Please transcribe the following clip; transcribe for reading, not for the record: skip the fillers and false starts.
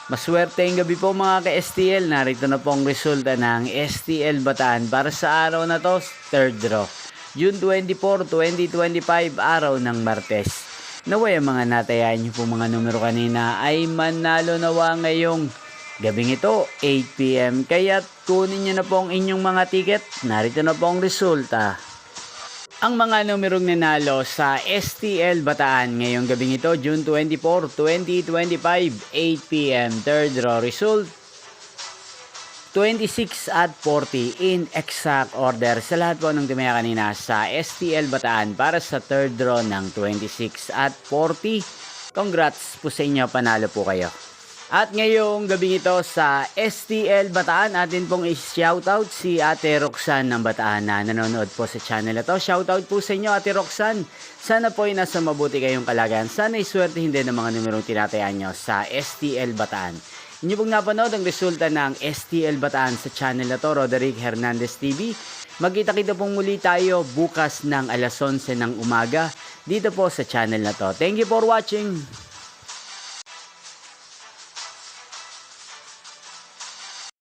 Maswerteng gabi po mga ka-STL. Narito na po ang resulta ng STL Bataan para sa araw na to, third draw. June 24, 2025, araw ng Martes. Naway ang mga natayaan niyo po mga numero kanina ay manalo nawa ngayong gabing ito, 8 PM. Kaya kunin niyo na po ang inyong mga ticket. Narito na po ang resulta. Ang mga numerong nanalo sa STL Bataan ngayong gabing ito, June 24, 2025, 8 PM. Third draw result, 26 at 40 in exact order sa lahat po ng tumaya kanina sa STL Bataan para sa third draw ng 26 at 40. Congrats po sa inyo, panalo po kayo. At ngayong gabing ito sa STL Bataan, atin pong i-shoutout si Ate Roxanne ng Bataan na nanonood po sa channel na to. Shoutout po sa inyo, Ate Roxanne. Sana po ay nasa mabuti kayong kalagayan. Sana iswerte hindi ng mga numerong tinatayaan nyo sa STL Bataan. Inyo pong napanood ang resulta ng STL Bataan sa channel na to, Roderick Hernandez TV. Magkita-kita pong muli tayo bukas ng alas 11 ng umaga dito po sa channel na to. Thank you for watching.